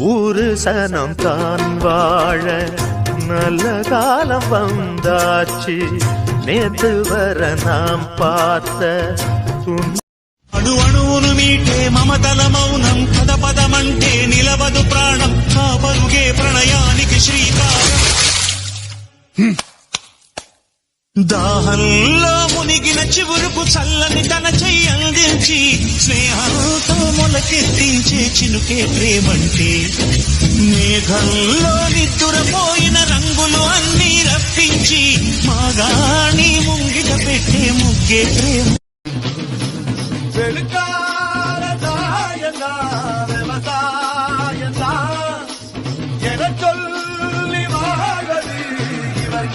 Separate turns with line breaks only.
ஊரு சனம் தான் வாழ நல்ல காலம் வந்தாச்சு. நேத்து வர நாம் பார்த்த
అణు అణువును మీటే మమతల మౌనం పద పదమంటే నిలవదు ప్రాణం ఆ పరుగే ప్రణయానికి శ్రీకారం. దాహంలో మునిగిన చివురుకు చల్లని తన చెయ్యి అందించి స్నేహంతో మొలకెత్తించే చినుకే ప్రేమంటే. మేఘంలో నిద్దురపోయిన రంగులు అన్నీ రప్పించి మాగాణి ముంగిట పెట్టే ముగ్గే ప్రేమ.
சொல்லி வாழது இவர்